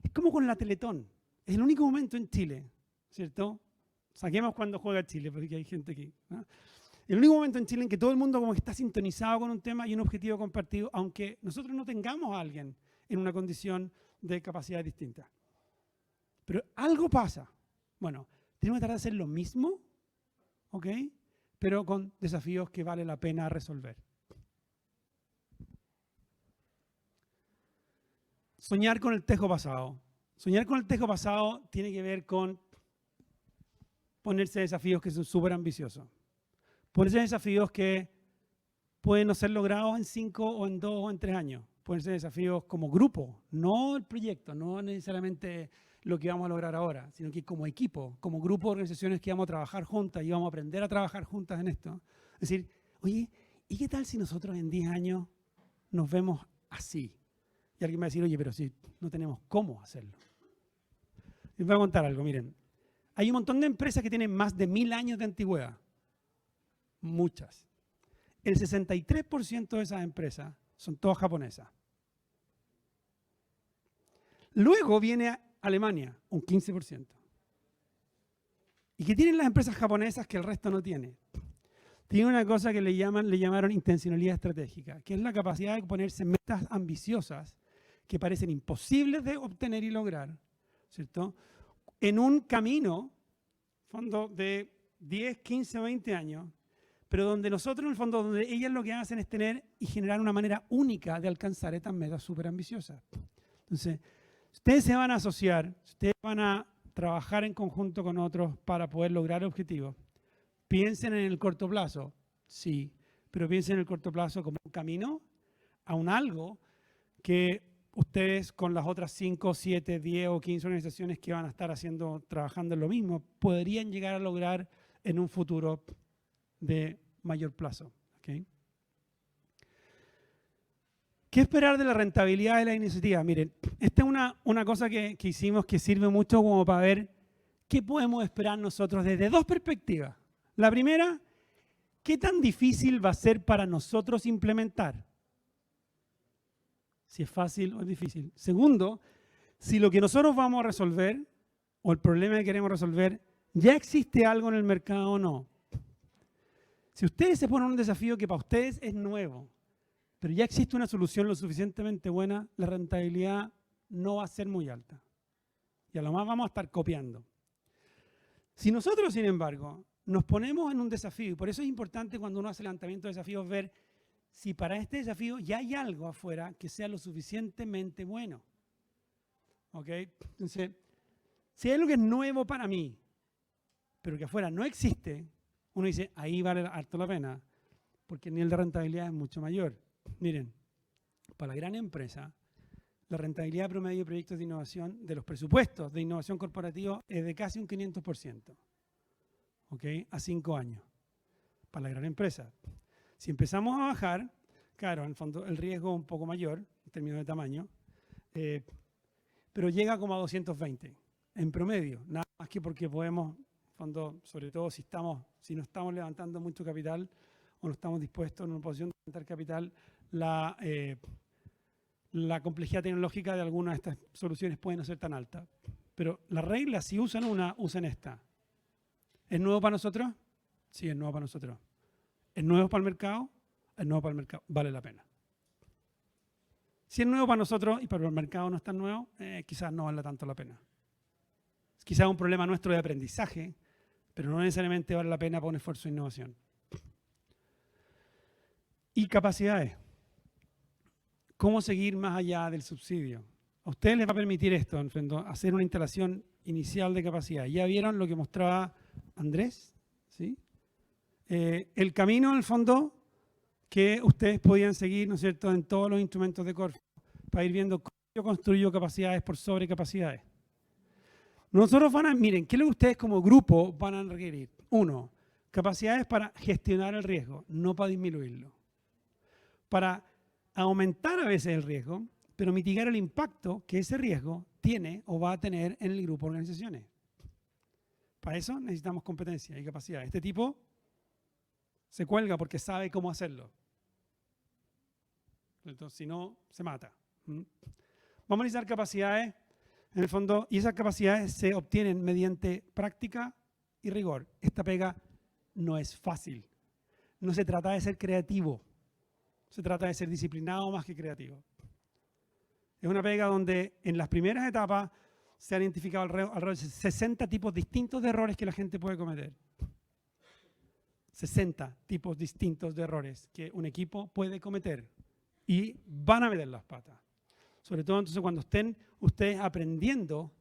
Es como con la Teletón. Es el único momento en Chile, ¿cierto? Saquemos cuando juega Chile, porque hay gente aquí, ¿no? El único momento en Chile en que todo el mundo como que está sintonizado con un tema y un objetivo compartido, aunque nosotros no tengamos a alguien en una condición de capacidad distinta. Pero algo pasa. Bueno, tenemos que tratar de hacer lo mismo, ¿ok? Pero con desafíos que vale la pena resolver. Soñar con el tejo pasado. Soñar con el tejo pasado tiene que ver con ponerse desafíos que son súper ambiciosos. Ponerse desafíos que pueden no ser logrados en 5 o en 2 o en 3 años. Pueden ser desafíos como grupo, no el proyecto, no necesariamente lo que vamos a lograr ahora, sino que como equipo, como grupo de organizaciones que vamos a trabajar juntas y vamos a aprender a trabajar juntas en esto. Es decir, oye, ¿y qué tal si nosotros en 10 años nos vemos así? Y alguien va a decir, oye, pero si no tenemos cómo hacerlo. Les voy a contar algo, miren. Hay un montón de empresas que tienen más de 1000 años de antigüedad. Muchas. El 63% de esas empresas son todas japonesas. Luego viene Alemania, un 15%. ¿Y qué tienen las empresas japonesas que el resto no tiene? tiene una cosa que le llamaron intencionalidad estratégica, que es la capacidad de ponerse metas ambiciosas que parecen imposibles de obtener y lograr, ¿cierto? En un camino, fondo de 10, 15, 20 años, pero donde nosotros, en el fondo, donde ellas lo que hacen es tener y generar una manera única de alcanzar estas metas súper ambiciosas. Entonces, ustedes se van a asociar, ustedes van a trabajar en conjunto con otros para poder lograr objetivos. Piensen en el corto plazo, sí, pero piensen en el corto plazo como un camino a un algo que ustedes con las otras 5, 7, 10 o 15 organizaciones que van a estar trabajando en lo mismo, podrían llegar a lograr en un futuro de mayor plazo. ¿Okay? ¿Qué esperar de la rentabilidad de la iniciativa? Miren, esta es una cosa que hicimos que sirve mucho como para ver qué podemos esperar nosotros desde dos perspectivas. La primera, ¿qué tan difícil va a ser para nosotros implementar? Si es fácil o es difícil. Segundo, si lo que nosotros vamos a resolver o el problema que queremos resolver, ya existe algo en el mercado o no. Si ustedes se ponen un desafío que para ustedes es nuevo, pero ya existe una solución lo suficientemente buena, la rentabilidad no va a ser muy alta. Y a lo más vamos a estar copiando. Si nosotros, sin embargo, nos ponemos en un desafío, y por eso es importante cuando uno hace levantamiento de desafíos ver si para este desafío ya hay algo afuera que sea lo suficientemente bueno. ¿Ok? Entonces, si hay algo que es nuevo para mí, pero que afuera no existe, uno dice, ahí vale harto la pena, porque el nivel de rentabilidad es mucho mayor. Miren, para la gran empresa, la rentabilidad promedio de proyectos de innovación, de los presupuestos de innovación corporativa, es de casi un 500%. ¿Ok? A 5 años. Para la gran empresa. Si empezamos a bajar, claro, en el fondo el riesgo es un poco mayor, en términos de tamaño, pero llega como a 220 en promedio. Nada más que porque podemos, fondo, sobre todo si no estamos levantando mucho capital o no estamos dispuestos en una posición de levantar capital, la complejidad tecnológica de algunas de estas soluciones puede no ser tan alta. Pero la regla, si usan una, usen esta. ¿Es nuevo para nosotros? Sí, es nuevo para nosotros. ¿Es nuevo para el mercado? Es nuevo para el mercado. Vale la pena. Si es nuevo para nosotros y para el mercado no es tan nuevo, quizás no vale tanto la pena. Quizás es un problema nuestro de aprendizaje, pero no necesariamente vale la pena para un esfuerzo de innovación. Y capacidades. ¿Cómo seguir más allá del subsidio? A ustedes les va a permitir esto, en fondo, hacer una instalación inicial de capacidad. Ya vieron lo que mostraba Andrés, ¿sí? El camino, en el fondo, que ustedes podían seguir, ¿no es cierto?, en todos los instrumentos de Corfo, para ir viendo cómo yo construyo capacidades por sobrecapacidades. Nosotros miren, ¿qué es lo que ustedes como grupo van a requerir? 1, capacidades para gestionar el riesgo, no para disminuirlo. Para aumentar a veces el riesgo, pero mitigar el impacto que ese riesgo tiene o va a tener en el grupo de organizaciones. Para eso necesitamos competencia y capacidad. Este tipo se cuelga porque sabe cómo hacerlo. Entonces, si no, se mata. Vamos a necesitar capacidades, en el fondo, y esas capacidades se obtienen mediante práctica y rigor. Esta pega no es fácil. No se trata de ser creativo. Se trata de ser disciplinado más que creativo. Es una pega donde en las primeras etapas se han identificado alrededor de 60 tipos distintos de errores que la gente puede cometer. 60 tipos distintos de errores que un equipo puede cometer y van a meter las patas. Sobre todo entonces cuando estén ustedes aprendiendo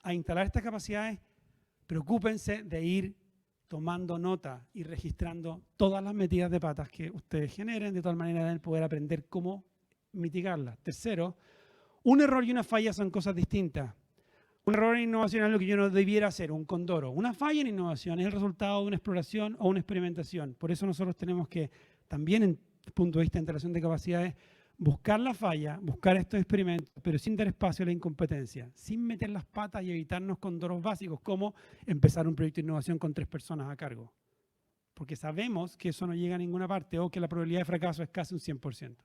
a instalar estas capacidades, preocúpense de ir tomando nota y registrando todas las metidas de patas que ustedes generen, de tal manera de poder aprender cómo mitigarlas. Tercero, un error y una falla son cosas distintas. Un error en innovación es lo que yo no debiera hacer, un condoro. Una falla en innovación es el resultado de una exploración o una experimentación. Por eso nosotros tenemos que, también en el punto de vista de instalación de capacidades, buscar la falla, buscar estos experimentos, pero sin dar espacio a la incompetencia, sin meter las patas y evitarnos condoros básicos, como empezar un proyecto de innovación con 3 personas a cargo. Porque sabemos que eso no llega a ninguna parte o que la probabilidad de fracaso es casi un 100%.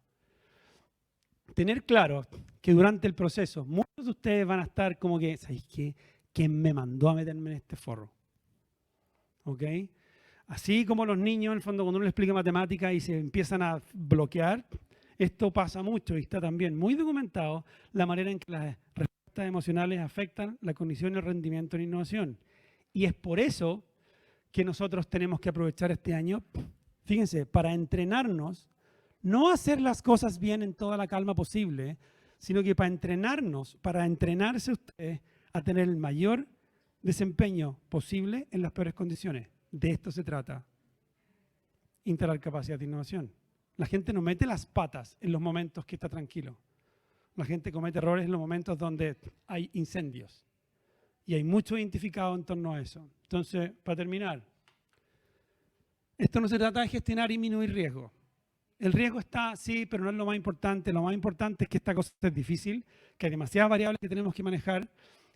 Tener claro que durante el proceso muchos de ustedes van a estar como que, ¿sabéis qué? ¿Quién me mandó a meterme en este forro? ¿Ok? Así como los niños, en el fondo, cuando uno les explica matemática y se empiezan a bloquear, esto pasa mucho y está también muy documentado la manera en que las respuestas emocionales afectan la cognición y el rendimiento en innovación. Y es por eso que nosotros tenemos que aprovechar este año, fíjense, para entrenarnos, no hacer las cosas bien en toda la calma posible, sino que para entrenarnos, para entrenarse ustedes a tener el mayor desempeño posible en las peores condiciones. De esto se trata, instalar capacidad de innovación. La gente no mete las patas en los momentos que está tranquilo. La gente comete errores en los momentos donde hay incendios. Y hay mucho identificado en torno a eso. Entonces, para terminar, esto no se trata de gestionar y disminuir riesgo. El riesgo está, sí, pero no es lo más importante. Lo más importante es que esta cosa es difícil, que hay demasiadas variables que tenemos que manejar,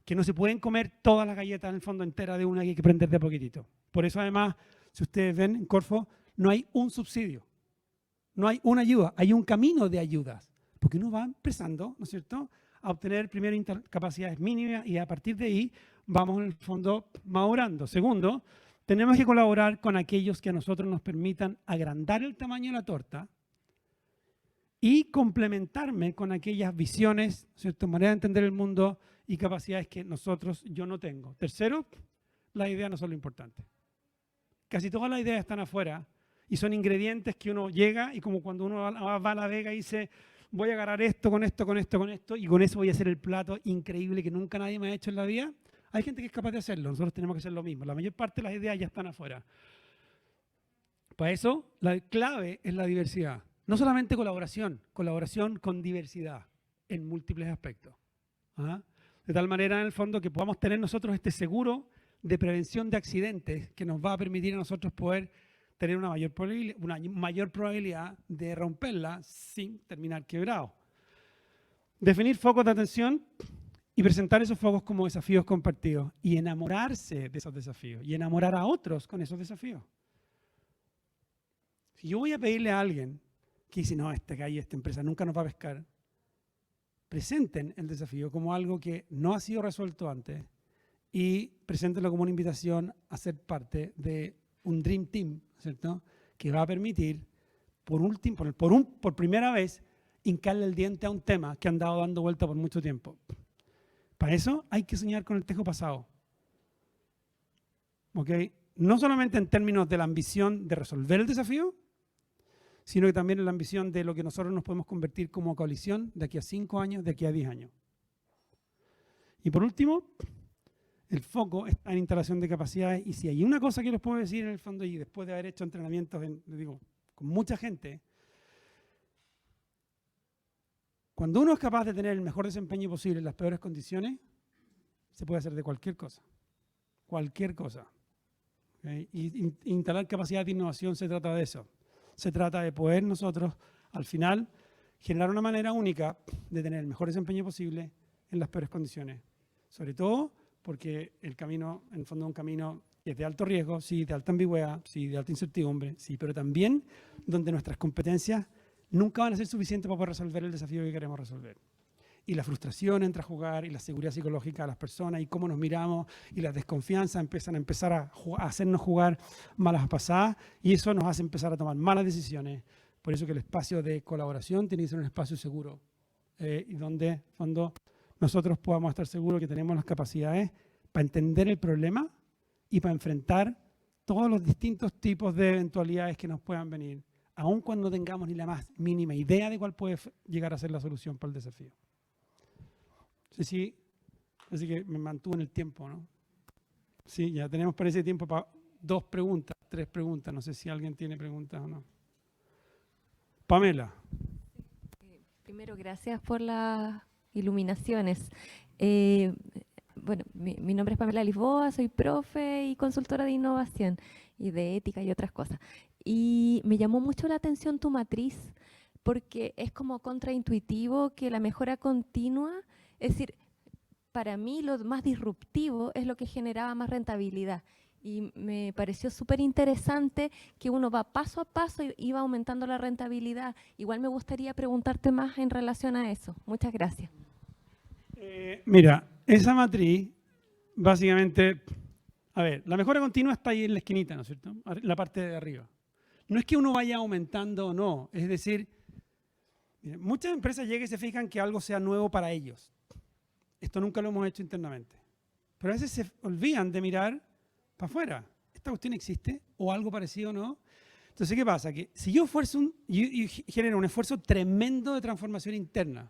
que no se pueden comer todas las galletas en el fondo entera de una, que hay que prender de a poquitito. Por eso, además, si ustedes ven en Corfo, no hay un subsidio, no hay una ayuda, hay un camino de ayudas. Porque uno va empezando, ¿no es cierto?, a obtener primero capacidades mínimas y a partir de ahí vamos en el fondo madurando. Segundo, tenemos que colaborar con aquellos que a nosotros nos permitan agrandar el tamaño de la torta y complementarme con aquellas visiones, ¿cierto?, manera de entender el mundo y capacidades que yo no tengo. Tercero, las ideas no son lo importante. Casi todas las ideas están afuera y son ingredientes que uno llega y como cuando uno va a la vega y dice, voy a agarrar esto, con esto, con esto, con esto y con eso voy a hacer el plato increíble que nunca nadie me ha hecho en la vida. Hay gente que es capaz de hacerlo, nosotros tenemos que hacer lo mismo. La mayor parte de las ideas ya están afuera. Para eso, la clave es la diversidad. No solamente colaboración con diversidad en múltiples aspectos. ¿Ah? De tal manera, en el fondo, que podamos tener nosotros este seguro de prevención de accidentes que nos va a permitir a nosotros poder tener una mayor probabilidad de romperla sin terminar quebrado. Definir focos de atención y presentar esos focos como desafíos compartidos y enamorarse de esos desafíos y enamorar a otros con esos desafíos. Si yo voy a pedirle a alguien que dice, no, esta empresa nunca nos va a pescar, presenten el desafío como algo que no ha sido resuelto antes y preséntenlo como una invitación a ser parte de un Dream Team, ¿cierto?, que va a permitir, por primera vez, hincarle el diente a un tema que han dado dando vuelta por mucho tiempo. Para eso hay que soñar con el tejo pasado. ¿Okay? No solamente en términos de la ambición de resolver el desafío, sino que también en la ambición de lo que nosotros nos podemos convertir como coalición de aquí a 5 años, de aquí a 10 años. Y por último, el foco está en instalación de capacidades y si hay una cosa que les puedo decir en el fondo y después de haber hecho entrenamientos con mucha gente, cuando uno es capaz de tener el mejor desempeño posible en las peores condiciones, se puede hacer de cualquier cosa. Cualquier cosa. ¿Okay? Y instalar capacidad de innovación se trata de eso. Se trata de poder nosotros, al final, generar una manera única de tener el mejor desempeño posible en las peores condiciones. Sobre todo porque el camino, en el fondo, es un camino que es de alto riesgo, sí, de alta ambigüedad, sí, de alta incertidumbre, sí, pero también donde nuestras competencias nunca van a ser suficientes para poder resolver el desafío que queremos resolver. Y la frustración entra a jugar, y la seguridad psicológica de las personas, y cómo nos miramos, y la desconfianza empezar a hacernos jugar malas pasadas, y eso nos hace empezar a tomar malas decisiones. Por eso que el espacio de colaboración tiene que ser un espacio seguro, y donde, en fondo, nosotros podamos estar seguros que tenemos las capacidades para entender el problema y para enfrentar todos los distintos tipos de eventualidades que nos puedan venir, aun cuando no tengamos ni la más mínima idea de cuál puede llegar a ser la solución para el desafío. Sí, así que me mantuve en el tiempo, ¿no? Sí, ya tenemos para ese tiempo para 2 preguntas, 3 preguntas. No sé si alguien tiene preguntas o no. Pamela. Primero, gracias por las iluminaciones. Bueno, mi nombre es Pamela Lisboa, soy profe y consultora de innovación y de ética y otras cosas. Y me llamó mucho la atención tu matriz, porque es como contraintuitivo que la mejora continua, es decir, para mí lo más disruptivo es lo que generaba más rentabilidad. Y me pareció súper interesante que uno va paso a paso y va aumentando la rentabilidad. Igual me gustaría preguntarte más en relación a eso. Muchas gracias. Mira, esa matriz básicamente A ver, la mejora continua está ahí en la esquinita, ¿no es cierto? En la parte de arriba. No es que uno vaya aumentando o no, es decir, miren, muchas empresas llegan y se fijan que algo sea nuevo para ellos. Esto nunca lo hemos hecho internamente. Pero a veces se olvidan de mirar para afuera. ¿Esta cuestión existe? ¿O algo parecido o no? Entonces, ¿qué pasa? Que si yo genero un esfuerzo tremendo de transformación interna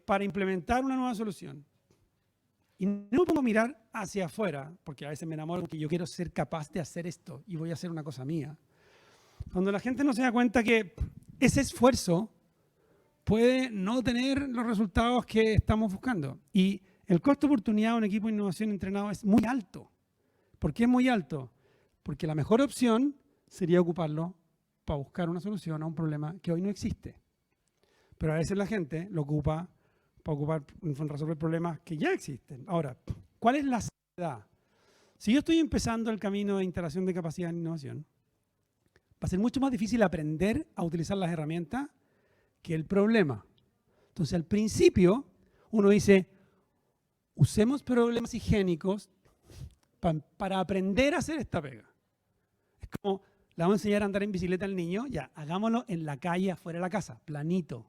para implementar una nueva solución, y no me pongo a mirar hacia afuera, porque a veces me enamoro porque yo quiero ser capaz de hacer esto y voy a hacer una cosa mía. Cuando la gente no se da cuenta que ese esfuerzo puede no tener los resultados que estamos buscando. Y el costo de oportunidad de un equipo de innovación entrenado es muy alto. ¿Por qué es muy alto? Porque la mejor opción sería ocuparlo para buscar una solución a un problema que hoy no existe. Pero a veces la gente lo ocupa para resolver problemas que ya existen. Ahora, ¿cuál es la seriedad? Si yo estoy empezando el camino de instalación de capacidad en innovación, va a ser mucho más difícil aprender a utilizar las herramientas que el problema. Entonces, al principio, uno dice, usemos problemas higiénicos para aprender a hacer esta pega. Es como, le vamos a enseñar a andar en bicicleta al niño, ya, hagámoslo en la calle, afuera de la casa, planito.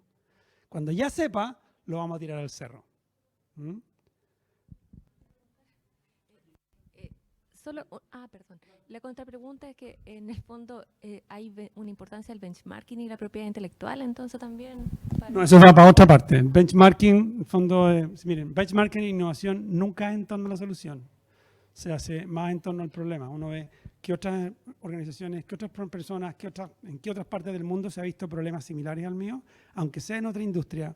Cuando ya sepa, lo vamos a tirar al cerro. ¿Mm? Perdón. La contrapregunta es que en el fondo hay una importancia del benchmarking y la propiedad intelectual, entonces también... No, eso va para otra parte. Benchmarking, en el fondo, miren, benchmarking e innovación nunca es en torno a la solución. Se hace más en torno al problema. Uno ve qué otras organizaciones, qué otras personas, en qué otras partes del mundo se ha visto problemas similares al mío, aunque sea en otra industria.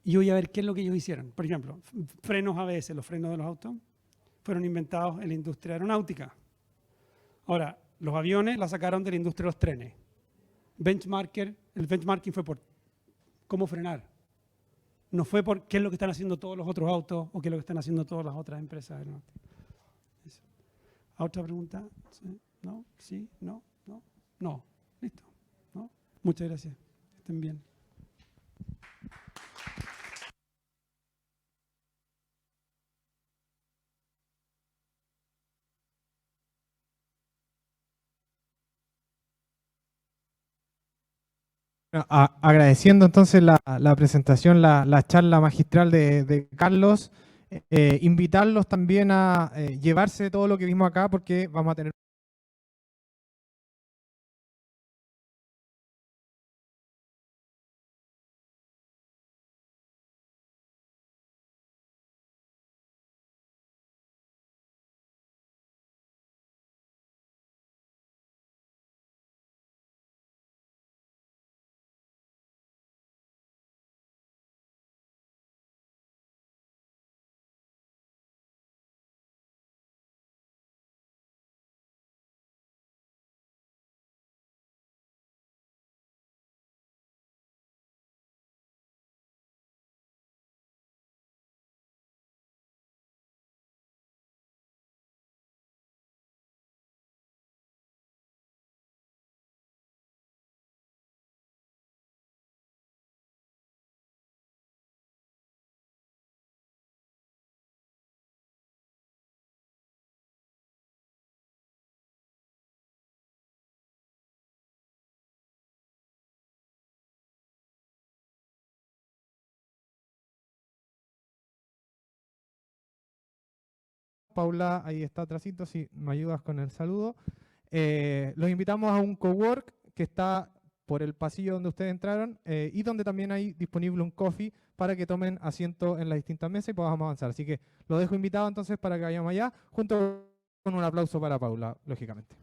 Y yo voy a ver qué es lo que ellos hicieron. Por ejemplo, frenos ABS, los frenos de los autos, fueron inventados en la industria aeronáutica. Ahora, los aviones la sacaron de la industria de los trenes. El benchmarking fue por cómo frenar. No fue por qué es lo que están haciendo todos los otros autos o qué es lo que están haciendo todas las otras empresas aeronáuticas. Eso. ¿Otra pregunta? ¿Sí? ¿No? ¿Sí? ¿No? ¿No? ¿No? ¿Listo? ¿No? Muchas gracias. Estén bien. Agradeciendo entonces la presentación, la charla magistral de Carlos, invitarlos también a llevarse todo lo que vimos acá porque vamos a tener Paula, ahí está atrásito, si me ayudas con el saludo. Los invitamos a un cowork que está por el pasillo donde ustedes entraron y donde también hay disponible un coffee para que tomen asiento en las distintas mesas y podamos avanzar. Así que los dejo invitados entonces para que vayamos allá, junto con un aplauso para Paula, lógicamente.